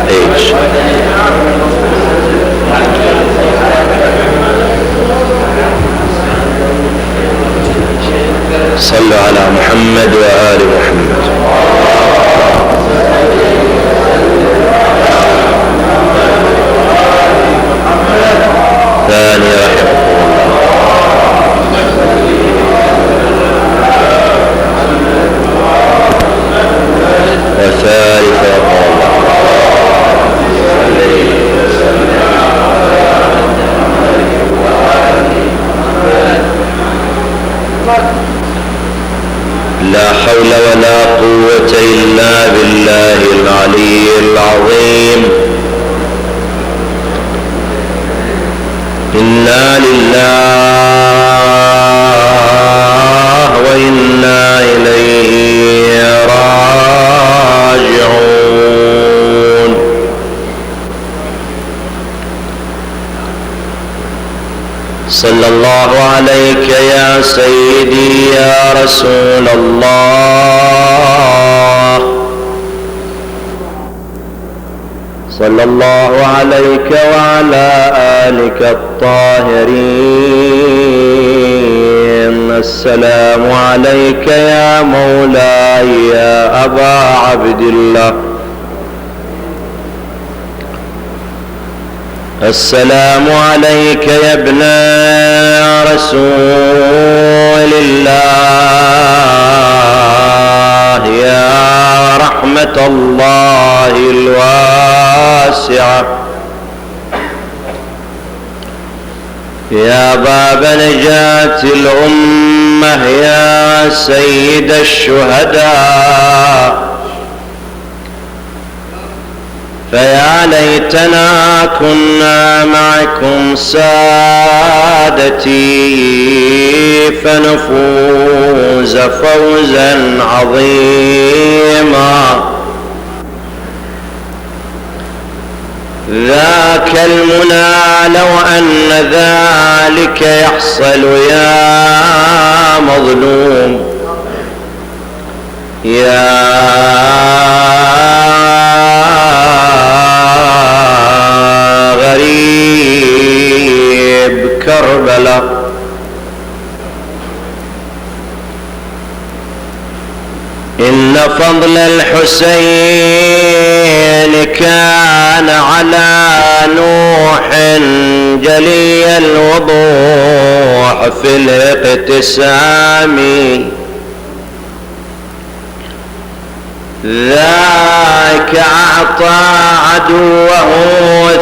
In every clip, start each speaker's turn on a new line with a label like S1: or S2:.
S1: ايش صلوا على محمد وآل محمد. ثاني رحمه وثالث لا حول ولا قوة إلا بالله العلي العظيم. إنا لله وإنا إليه راجعون. صلى الله عليك يا سيدي يا رسول الله، صلى الله عليك وعلى آلك الطاهرين. السلام عليك يا مولاي يا أبا عبد الله، السلام عليك يا ابن رسول الله يا رحمة الله الواسعة، يا باب نجاة الأمة، يا سيد الشهداء. فيا ليتنا كنا معكم سادتي فنفوز فوزا عظيما. ذاك المنى لو أن ذلك يحصل يا مظلوم، يا غريب كربلاء. إن فضل الحسين كان على نوح جلي الوضوح في الاقتسام، ذاك أعطى عدوه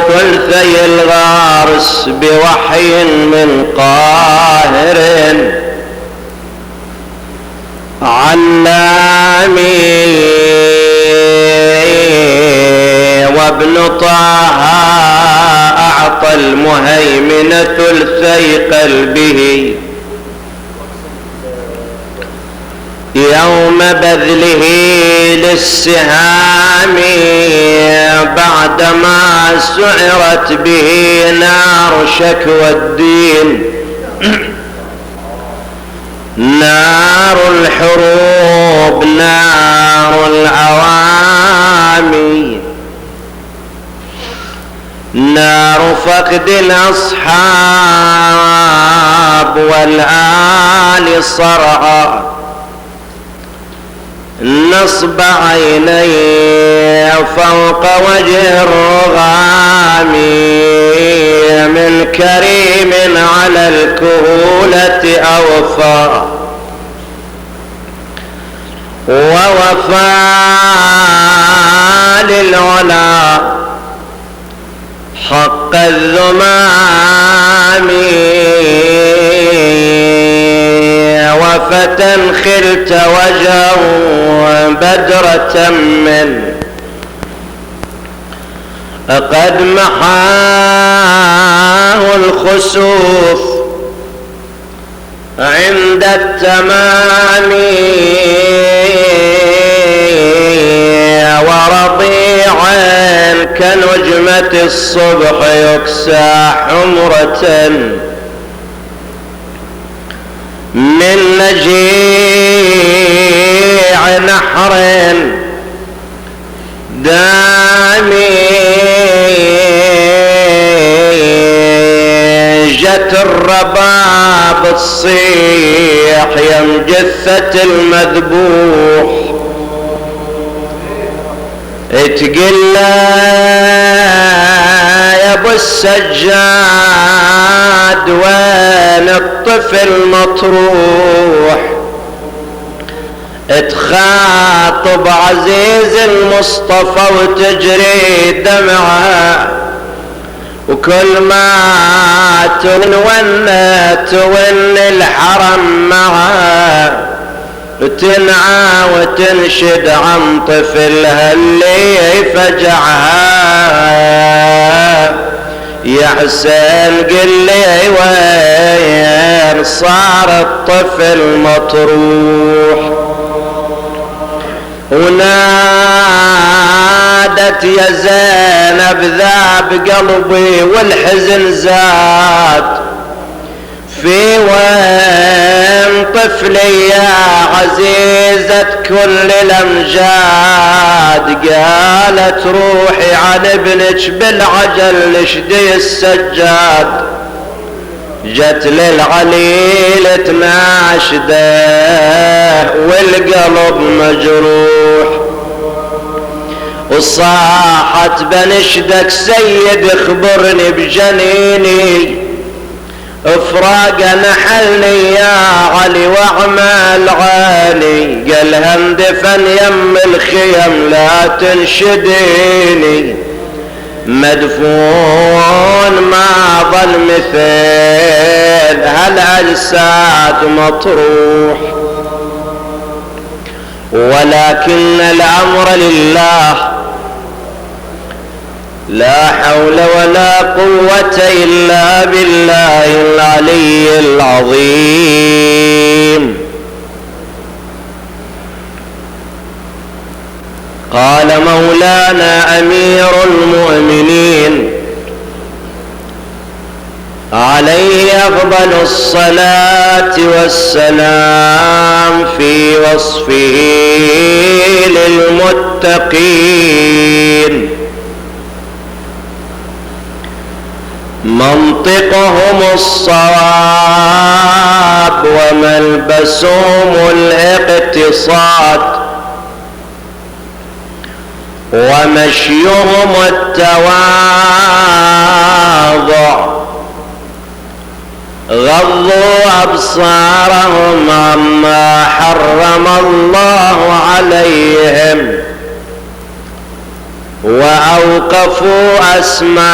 S1: ثلثي الغرس بوحي من قاهر علامي، وابن طه أعطى المهيمن ثلثي قلبه يوم بذله للسهام، بعدما سعرت به نار شكوى الدين، نار الحروب، نار العوامي، نار فقد الأصحاب والآل صرعى، نصب عيني فوق وجه الرغام، من كريم على الكهولة أوفى، ووفى للعلا حق الذمام، وفتى خلت وجهه بدرة من قد محاه الخسوف عند التمام، ورضيعا كنجمة الصبح يكسى حمرة، من نجيع نحر دامجة الرباب تصيح يم جثة المذبوح، تقل يا ابو السجاد وين الطفل مطروح، تخاطب عزيز المصطفى وتجري دمعه، وكل ما تون الحرم معه، وتنعى وتنشد عن طفلها اللي فجعها. يا حسين قل لي وين صار الطفل مطروح؟ ونادت يا زينب ذاب قلبي والحزن زاد، في وين طفلي يا عزيزة كل الأمجاد؟ قالت روحي عن ابنك بالعجل لشدي السجاد، جت للعليل تناشده والقلب مجروح، وصاحت بنشدك سيد اخبرني بجنيني، افراق نحلني يا علي واعمل عالي، قالها اندفن يم الخيم لا تنشديني، مدفون ما ظل مثل هالاجساد مطروح، ولكن الامر لله، لا حول ولا قوة إلا بالله العلي العظيم. قال مولانا أمير المؤمنين عليه أفضل الصلاة والسلام في وصفه للمتقين: منطقهم الصواب وملبسهم الاقتصاد ومشيهم التواضع، غضوا أبصارهم عما حرم الله عليهم، وأوقفوا أسماعهم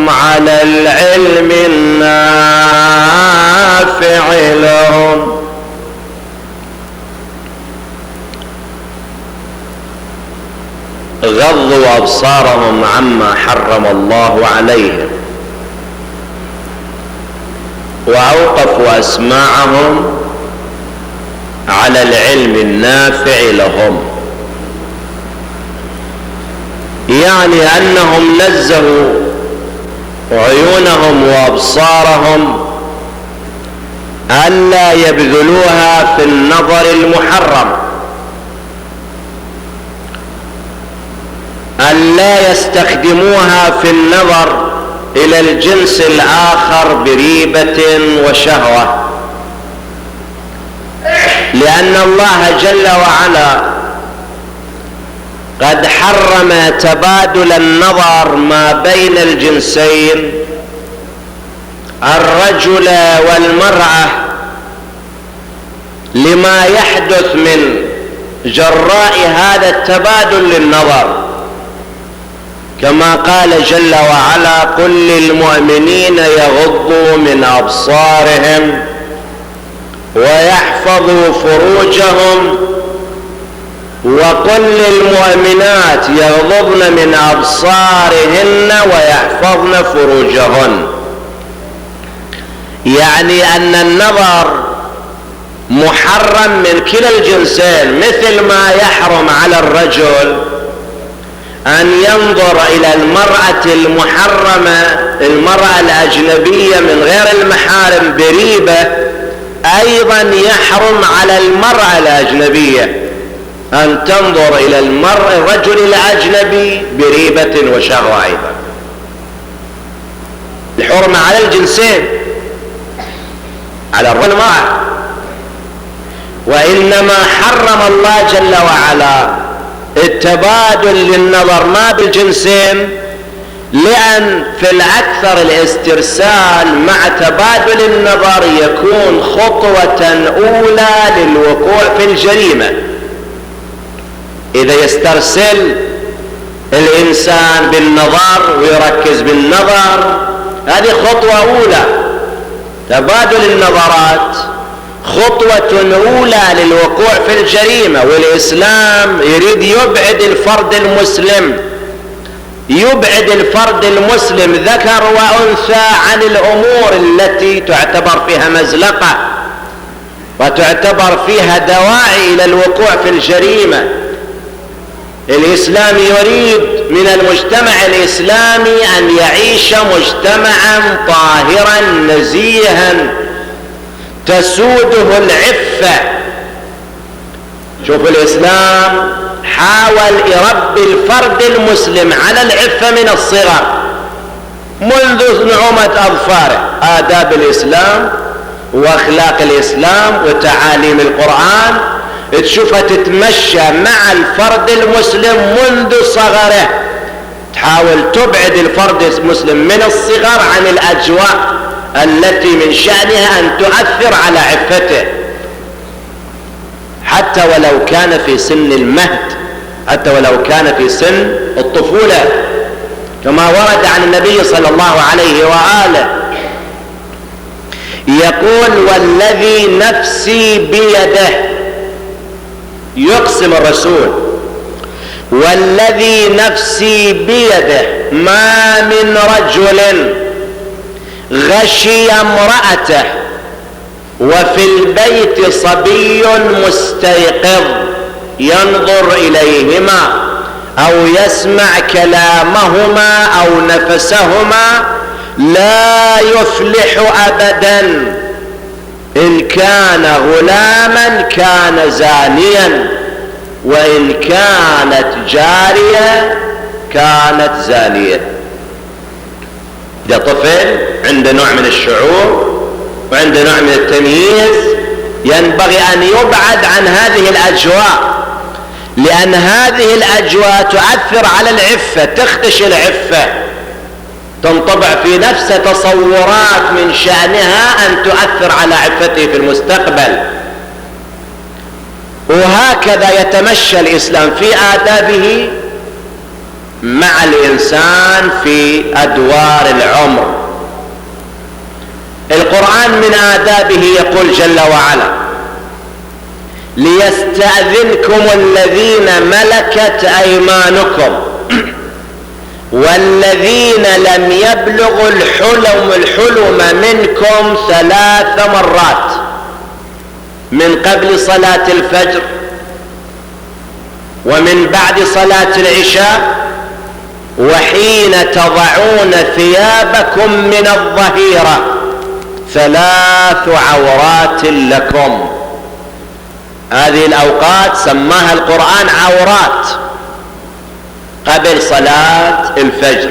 S1: على العلم النافع لهم. غضوا أبصارهم عما حرم الله عليهم، وأوقفوا أسماعهم على العلم النافع لهم، يعني أنهم نزهوا عيونهم وأبصارهم ألا يبذلوها في النظر المحرم، ألا يستخدموها في النظر إلى الجنس الآخر بريبة وشهوة، لأن الله جل وعلا قد حرم تبادل النظر ما بين الجنسين، الرجل والمرأة، لما يحدث من جراء هذا التبادل للنظر، كما قال جل وعلا: قل للمؤمنين يغضوا من أبصارهم ويحفظوا فروجهم، وقل للمؤمنات يغضضن من أبصارهن ويحفظن فروجهن، يعني أن النظر محرم من كلا الجنسين، مثل ما يحرم على الرجل أن ينظر إلى المرأة المحرمة المرأة الأجنبية من غير المحارم بريبة، أيضا يحرم على المرأة الأجنبية أن تنظر إلى الرجل الأجنبي بريبة وشهوة. أيضا الحرمة على الجنسين، على الرجل والمرأة. وإنما حرم الله جل وعلا التبادل للنظر ما بالجنسين، لأن في الأكثر الاسترسال مع تبادل النظر يكون خطوة أولى للوقوع في الجريمة. إذا يسترسل الإنسان بالنظر ويركز بالنظر، هذه خطوة أولى. تبادل النظرات خطوة أولى للوقوع في الجريمة. والإسلام يريد يبعد الفرد المسلم ذكر وأنثى عن الأمور التي تعتبر فيها مزلقة وتعتبر فيها دواعي إلى الوقوع في الجريمة. الإسلام يريد من المجتمع الإسلامي أن يعيش مجتمعا طاهرا نزيها تسوده العفة. شوف، الإسلام حاول يربي الفرد المسلم على العفة من الصغر منذ نعومة أظفاره. آداب الإسلام وأخلاق الإسلام وتعاليم القرآن تشوفها تتمشى مع الفرد المسلم منذ صغره. تحاول تبعد الفرد المسلم من الصغر عن الأجواء التي من شأنها أن تؤثر على عفته، حتى ولو كان في سن المهد، حتى ولو كان في سن الطفولة، كما ورد عن النبي صلى الله عليه وآله يقول: والذي نفسي بيده، يقسم الرسول: والذي نفسي بيده ما من رجل غشي امرأته وفي البيت صبي مستيقظ ينظر إليهما أو يسمع كلامهما أو نفسهما لا يفلح أبدا. إن كان غلاما كان زانيا، وإن كانت جارية كانت زانية. إذا طفل عنده نوع من الشعور وعنده نوع من التمييز، ينبغي أن يبعد عن هذه الأجواء، لأن هذه الأجواء تؤثر على العفة، تخدش العفة، تنطبع في نفسه تصورات من شأنها أن تؤثر على عفته في المستقبل. وهكذا يتمشى الإسلام في آدابه مع الإنسان في أدوار العمر. القرآن من آدابه يقول جل وعلا: ليستأذنكم الذين ملكت أيمانكم والذين لم يبلغوا الحلم منكم 3 مرات من قبل صلاة الفجر ومن بعد صلاة العشاء وحين تضعون ثيابكم من الظهيرة 3 عورات لكم. هذه الأوقات سماها القرآن عورات: قبل صلاة الفجر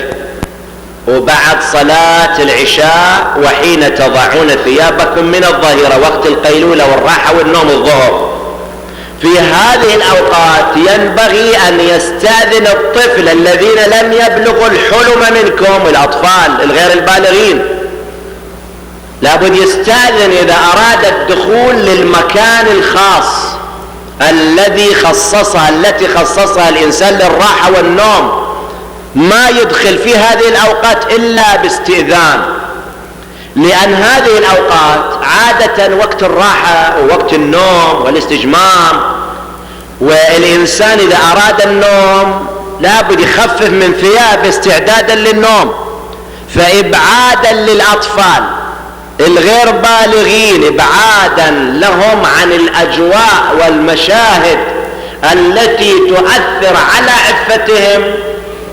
S1: وبعد صلاة العشاء وحين تضعون ثيابكم من الظهيرة، وقت القيلولة والراحة والنوم الظهر. في هذه الأوقات ينبغي أن يستأذن الطفل الذين لم يبلغوا الحلم منكم، الأطفال الغير البالغين، لابد يستأذن إذا أراد الدخول للمكان الخاص التي خصصها الإنسان للراحة والنوم. ما يدخل في هذه الأوقات إلا باستئذان، لأن هذه الأوقات عادة وقت الراحة ووقت النوم والاستجمام، والإنسان إذا أراد النوم لابد يخفف من ثيابه استعدادا للنوم. فإبعادا للأطفال الغير بالغين، ابعادا لهم عن الأجواء والمشاهد التي تؤثر على عفتهم،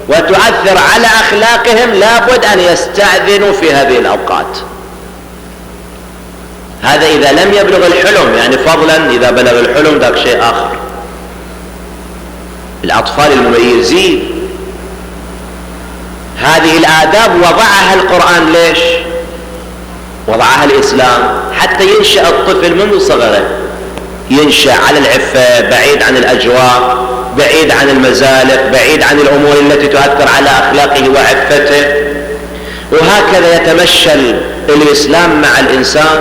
S1: وتؤثر على أخلاقهم لابد أن يستأذنوا في هذه الأوقات. هذا إذا لم يبلغ الحلم، يعني فضلا إذا بلغ الحلم ذاك شيء آخر. الأطفال المميزين هذه الآداب وضعها القرآن. ليش وضعها الإسلام؟ حتى ينشأ الطفل منذ صغره، ينشأ على العفة، بعيد عن الأجواء، بعيد عن المزالق، بعيد عن الأمور التي تؤثر على أخلاقه وعفته. وهكذا يتمشى الإسلام مع الإنسان،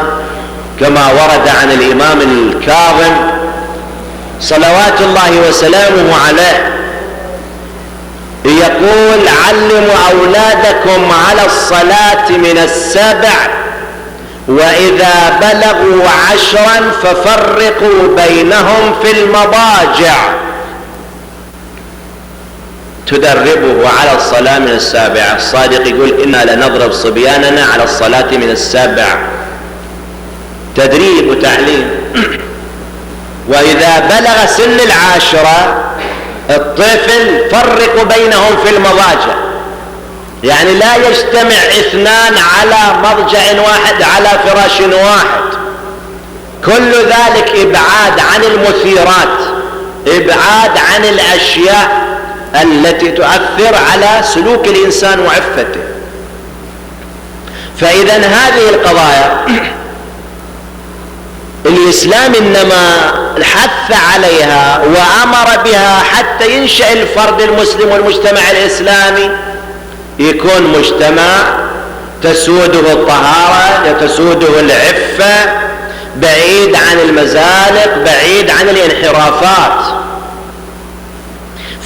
S1: كما ورد عن الإمام الكاظم صلوات الله وسلامه عليه يقول: علموا أولادكم على الصلاة من 7، وإذا بلغوا 10 ففرقوا بينهم في المضاجع. تدربه على الصلاة من 7. الصادق يقول: إنا لنضرب صبياننا على الصلاة من 7. تدريب وتعليم. وإذا بلغ سن 10 الطفل فرقوا بينهم في المضاجع، يعني لا يجتمع 2 على مضجع واحد على فراش واحد. كل ذلك إبعاد عن المثيرات، إبعاد عن الأشياء التي تؤثر على سلوك الإنسان وعفته. فإذا هذه القضايا الإسلام إنما حث عليها وأمر بها حتى ينشأ الفرد المسلم والمجتمع الإسلامي يكون مجتمع تسوده الطهارة، تسوده العفة، بعيد عن المزالق، بعيد عن الانحرافات.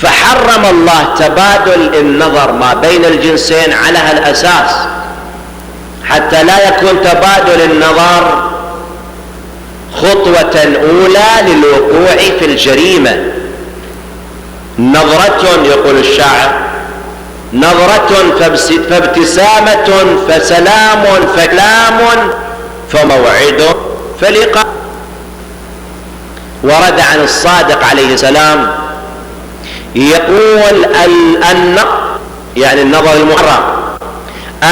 S1: فحرم الله تبادل النظر ما بين الجنسين على هالأساس، حتى لا يكون تبادل النظر خطوة أولى للوقوع في الجريمة. نظرة، يقول الشاعر، نظرة فابتسامة فسلام فكلام فموعد فلقاء. ورد عن الصادق عليه السلام يقول: يعني النظر المحرم،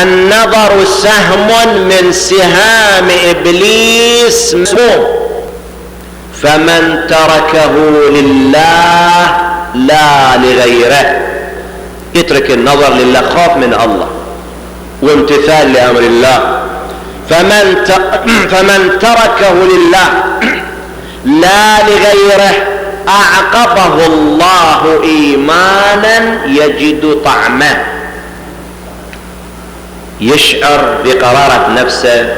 S1: النظر سهم من سهام إبليس مسموم، فمن تركه لله لا لغيره. يترك النظر لله خوف من الله وامتثال لأمر الله. فمن تركه لله لا لغيره أعقبه الله إيمانا يجد طعمه، يشعر بقرارة نفسه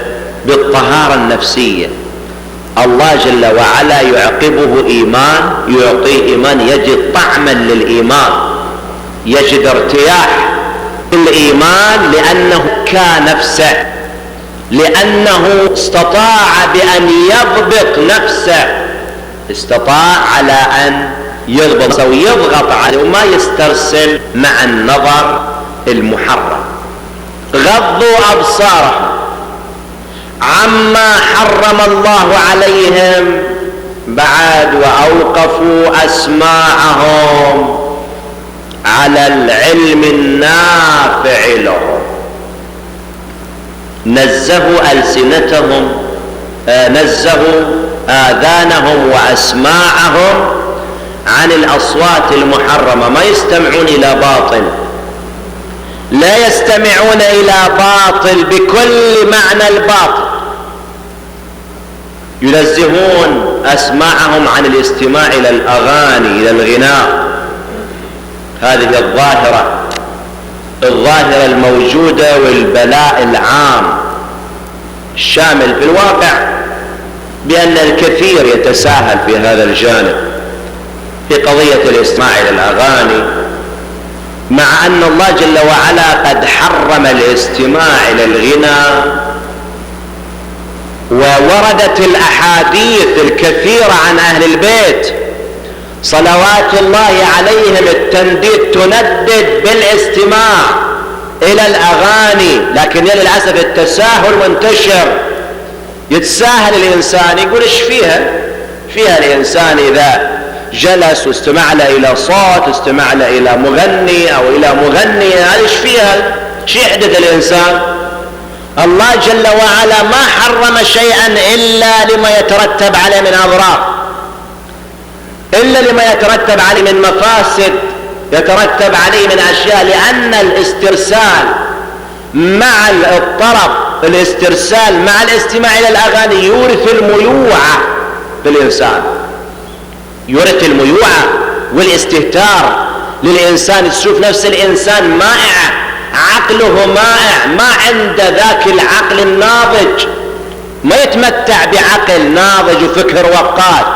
S1: بالطهارة النفسية. الله جل وعلا يعقبه إيمان، يعطيه إيمان يجد طعما للإيمان، يجد ارتياح الإيمان، لأنه كنفسه، لأنه استطاع بأن يضبط نفسه، استطاع على أن يضبط ويضغط عليه وما يسترسل مع النظر المحرم. غضوا أبصارهم عما حرم الله عليهم بعد، وأوقفوا أسماعهم على العلم النافع لهم. نزهوا ألسنتهم، نزهوا آذانهم وأسماعهم عن الأصوات المحرمة. ما يستمعون إلى باطل، لا يستمعون إلى باطل بكل معنى الباطل. ينزهون أسماعهم عن الاستماع إلى الأغاني، إلى الغناء. هذه الظاهرة الموجودة والبلاء العام الشامل في الواقع، بأن الكثير يتساهل في هذا الجانب في قضية الاستماع إلى الأغاني، مع أن الله جل وعلا قد حرم الاستماع إلى الغنى. ووردت الأحاديث الكثيرة عن أهل البيت صلوات الله عليهم التنديد، تندد بالاستماع إلى الأغاني، لكن للأسف التساهل منتشر. يتساهل الإنسان، يقول إيش فيها الإنسان إذا جلس واستمع له إلى صوت، استمع له إلى مغني أو إلى مغنية، هذا ايش فيها؟ شو يحدث الإنسان؟ الله جل وعلا ما حرم شيئا إلا لما يترتب عليه من أضرار، إلا لما يترتب عليه من مفاسد، يترتب عليه من أشياء، لأن الاسترسال مع الطرب، الاسترسال مع الاستماع إلى الأغاني يورث الميوعة في الإنسان، يورث الميوعة والاستهتار للإنسان. تشوف نفس الإنسان مائع، عقله مائع، ما عند ذاك العقل الناضج، ما يتمتع بعقل ناضج وفكر وقات.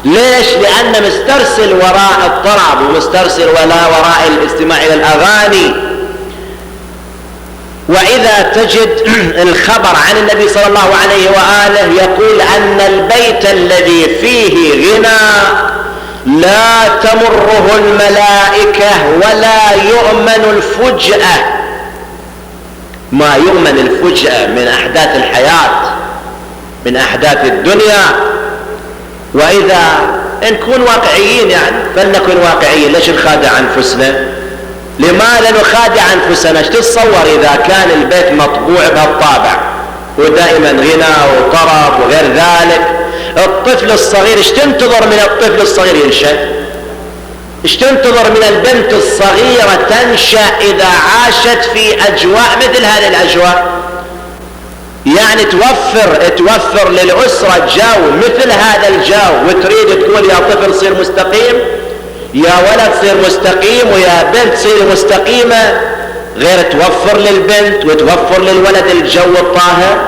S1: ليش؟ لأنه مسترسل وراء الطرب، ومسترسل وراء الاستماع إلى الأغاني. وإذا تجد الخبر عن النبي صلى الله عليه وآله يقول أن البيت الذي فيه غنى لا تمره الملائكة ولا يؤمن الفجأة، ما يؤمن الفجأة من أحداث الحياة، من أحداث الدنيا. وإذا نكون واقعيين يعني، فلنكن واقعيين، ليش نخادع أنفسنا؟ لماذا نخادع أنفسنا؟ ايش تتصور إذا كان البيت مطبوع بهالطابع ودائما غنى وطرب وغير ذلك؟ الطفل الصغير ايش تنتظر من الطفل الصغير ينشأ؟ ايش تنتظر من البنت الصغيرة تنشأ إذا عاشت في أجواء مثل هذه الأجواء؟ يعني توفر للأسرة جو مثل هذا الجو، وتريد تقول يا طفل صير مستقيم، يا ولد صير مستقيم، ويا بنت صير مستقيمة، غير توفر للبنت وتوفر للولد الجو الطاهر،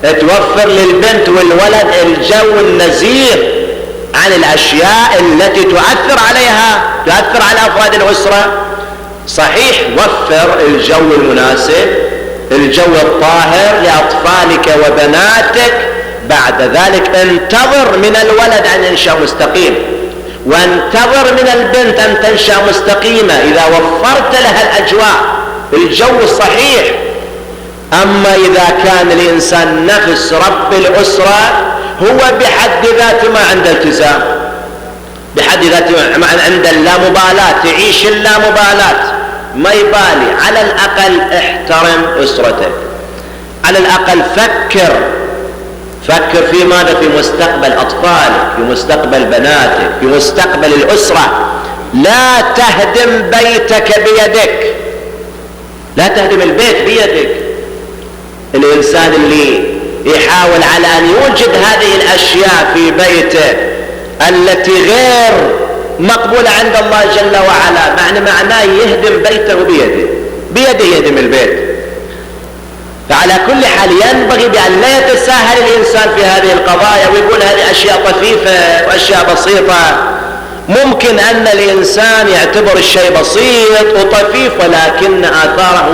S1: توفر للبنت والولد الجو النزيه عن الأشياء التي تؤثر على أفراد الأسرة. صحيح، وفر الجو المناسب، الجو الطاهر لأطفالك وبناتك، بعد ذلك انتظر من الولد أن ينشأ مستقيم، وانتظر من البنت أن تنشأ مستقيمة إذا وفرت لها الأجواء، الجو الصحيح. أما إذا كان الإنسان نفس رب الأسرة هو بحد ذاته ما عنده التزام، بحد ذاته ما عنده اللامبالاة، تعيش اللامبالاة، ما يبالي. على الأقل احترم أسرتك، على الأقل فكر في ماذا؟ في مستقبل أطفالك، في مستقبل بناتك، في مستقبل الأسرة. لا تهدم بيتك بيدك، لا تهدم البيت بيدك. الإنسان اللي يحاول على أن يوجد هذه الأشياء في بيته التي غير مقبولة عند الله جل وعلا، معناه يهدم بيته بيده يهدم البيت. فعلى كل حال ينبغي بأن لا يتساهل الإنسان في هذه القضايا ويقول هذه أشياء طفيفة وأشياء بسيطة. ممكن أن الإنسان يعتبر الشيء بسيط وطفيف، ولكن آثاره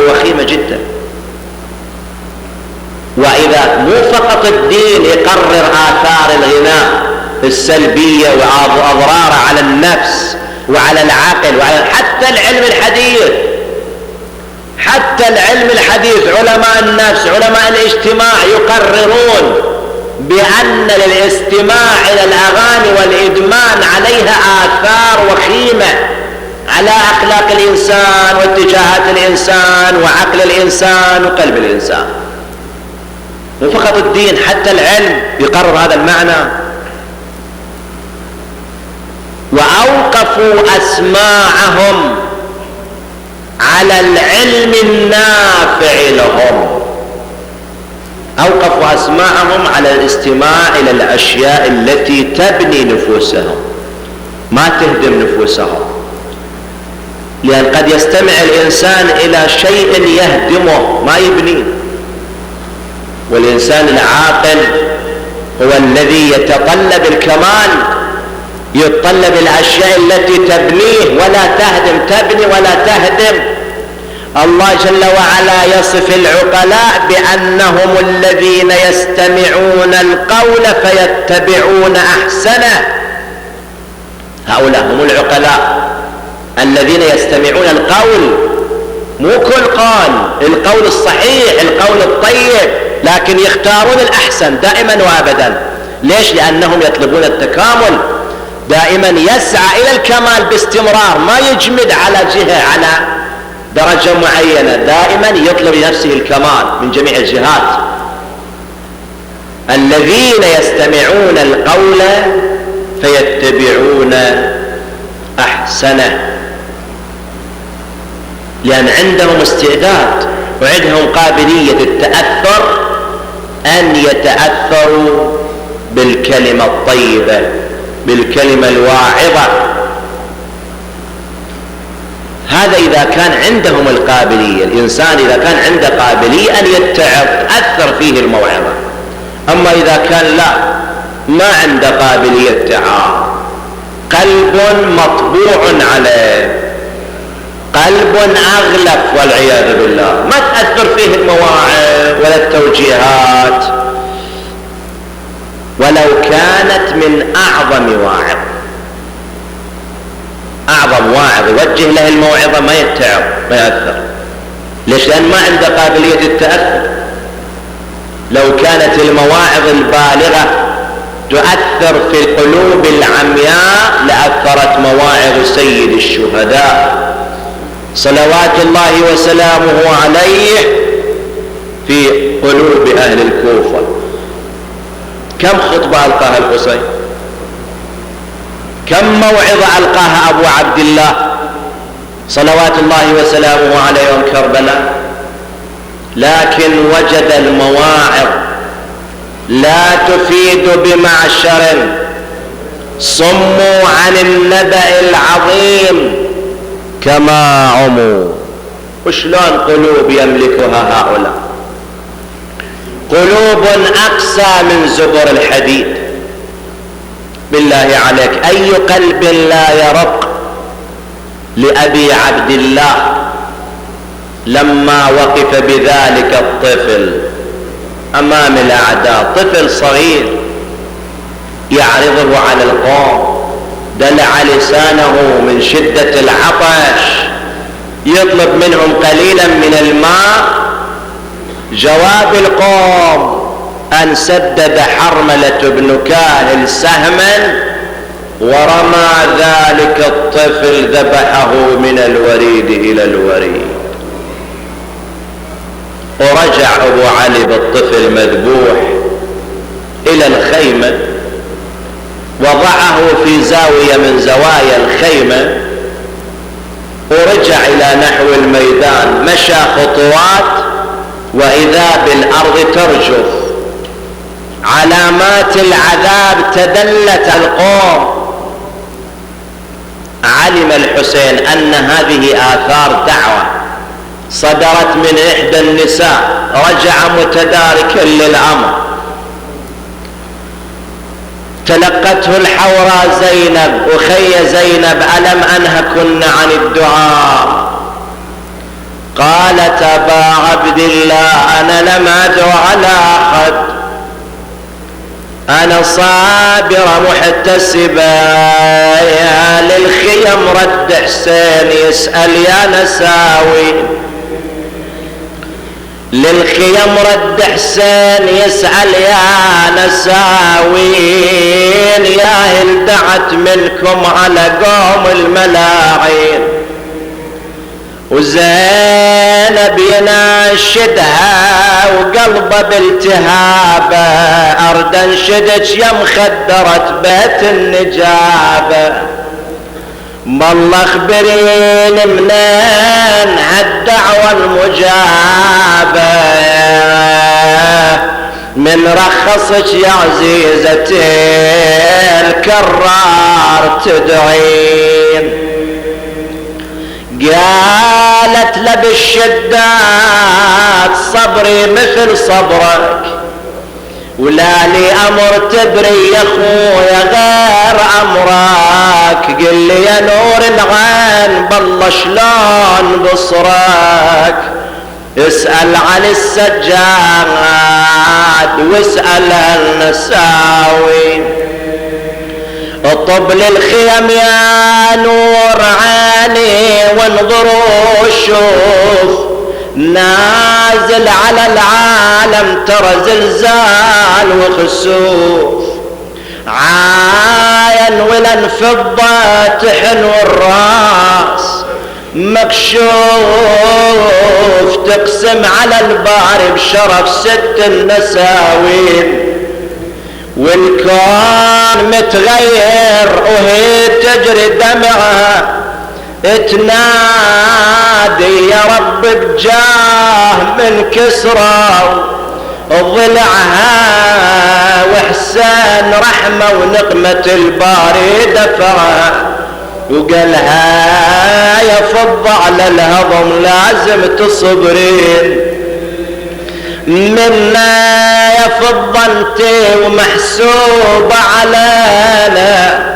S1: وخيمة جدا. وإذا مو فقط الدين يقرر آثار الغناء السلبية وأضراره على النفس وعلى العقل حتى العلم الحديث، علماء النفس، علماء الاجتماع يقررون بأن للاستماع إلى الأغاني والإدمان عليها آثار وخيمة على أخلاق الإنسان واتجاهات الإنسان وعقل الإنسان وقلب الإنسان. مو فقط الدين، حتى العلم يقرر هذا المعنى. وأوقفوا أسماعهم على العلم النافع لهم، أوقفوا أسماعهم على الاستماع إلى الأشياء التي تبني نفوسهم ما تهدم نفوسهم. لأن قد يستمع الإنسان إلى شيء يهدمه ما يبنيه، والإنسان العاقل هو الذي يتطلب الكمال، يتطلب الأشياء التي تبنيه ولا تهدم، تبني ولا تهدم. الله جل وعلا يصف العقلاء بأنهم الذين يستمعون القول فيتبعون أحسنه. هؤلاء هم العقلاء الذين يستمعون القول، مو كل القول الصحيح، القول الطيب، لكن يختارون الأحسن دائما وأبدا. ليش؟ لأنهم يطلبون التكامل، دائما يسعى إلى الكمال باستمرار، ما يجمد على جهة على درجة معينة، دائما يطلب لنفسه الكمال من جميع الجهات. الذين يستمعون القول فيتبعون أحسنه، لأن عندهم استعداد وعندهم قابلية التأثر، أن يتأثروا بالكلمة الطيبة، بالكلمة الواعظة. هذا إذا كان عندهم القابلية، الإنسان إذا كان عنده قابلية أن يتأثر فيه الموعظة. أما إذا كان لا، ما عنده قابلية تعاطي، قلب مطبوع عليه، قلب أغلف والعياذ بالله، ما تأثر فيه المواعظ ولا التوجيهات، ولو كانت من أعظم واعظ. أعظم واعظ يوجه له الموعظة ما يتعظ، ما يأثر. ليش؟ لأن ما عنده قابلية التأثر. لو كانت المواعظ البالغة تؤثر في القلوب العمياء لأثرت مواعظ سيد الشهداء صلوات الله وسلامه عليه في قلوب أهل الكوفة. كم خطبة ألقاها الحسين؟ كم موعظة ألقاها أبو عبد الله صلوات الله وسلامه عليه يوم كربلاء؟ لكن وجد المواعظ لا تفيد بمعشر، صموا عن النبأ العظيم كما عموا. وشلون قلوب يملكها هؤلاء؟ قلوب أقسى من زبر الحديد. بالله عليك، أي قلب لا يرق لأبي عبد الله لما وقف بذلك الطفل أمام الأعداء، طفل صغير يعرضه على القوم، دلع لسانه من شدة العطش، يطلب منهم قليلا من الماء. جواب القوم أن سدد حرملة بن كاهل سهما ورمى ذلك الطفل، ذبحه من الوريد إلى الوريد. ورجع أبو علي بالطفل مذبوح إلى الخيمة، وضعه في زاوية من زوايا الخيمة، ورجع إلى نحو الميدان، مشى خطوات وإذا بالأرض ترجف، علامات العذاب تدلت القوم. علم الحسين أن هذه آثار دعوة صدرت من إحدى النساء، رجع متداركا للأمر. تلقته الحوراء زينب: أخي زينب، ألم أنهكن عن الدعاء؟ قالت: أبا عبد الله، أنا لم أدعو على أحد، أنا صابرة محتسبة. يا للخيم رد حسين يسأل يا نساوي، للخيم رد حسين يسأل يا نساوين، يا هل دعت منكم على قوم الملاعين؟ وزينب يناشدها وقلبه بالتهابه: أرد انشدك يا مخدرة بيت النجابة، والله اخبرين منين هالدعوة المجابة، من رخصك يا عزيزتي الكرار تدعين. قالت له بالشدات: صبري مثل صبرك، ولا لي أمر تدري يا خويا غير أمرك، قل لي يا نور العين بالله شلون بصرك، اسأل عن السجاد واسأل عن النساوي، اطب للخيم يا نور عيني وانظروا شوف، نازل على العالم ترى زلزال وخسوف، عاين ولن فضة تحن والراس مكشوف تقسم على الباري بشرف 6 النساوين والكون متغير وهي تجري دمعها تنادي يا رب بجاه من كسرى ضلعها وحسان رحمة ونقمة الباري دفعها وقالها يا فضة على الهضم لازم تصبرين منا يا فضة انتي ومحسوبة علينا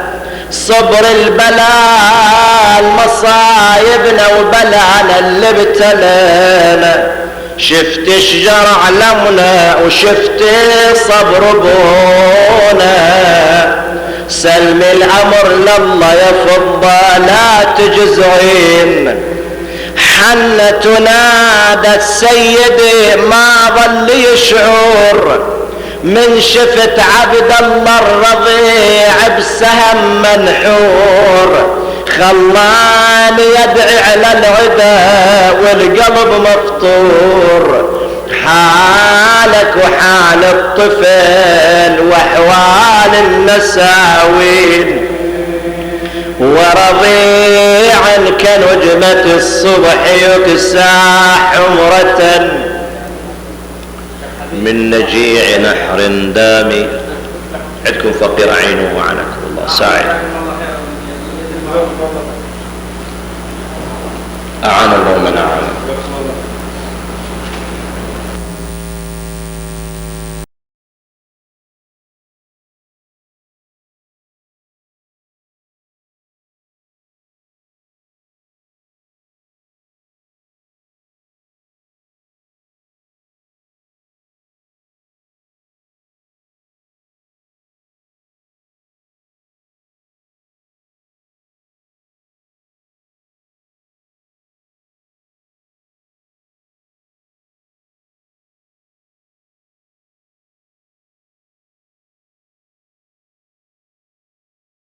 S1: صبر البلاء المصايبنا وبلانا اللي ابتلينا شفت شجر علمنا وشفت صبر ابونا سلم الامر لله يا فضة لا تجزعين حنت ونادت سيدي ما ظل يشعر من شفت عبد الله الرضيع بسهم منحور خلاني يدعي على العدا والقلب مفطور حالك وحال الطفل واحوال النساوين ورضيع كنجمة الصبح يكساح عمرة من نجيع نحر دامي. عندكم فقير عينه وعنكم الله ساعد أعان الله من أعان.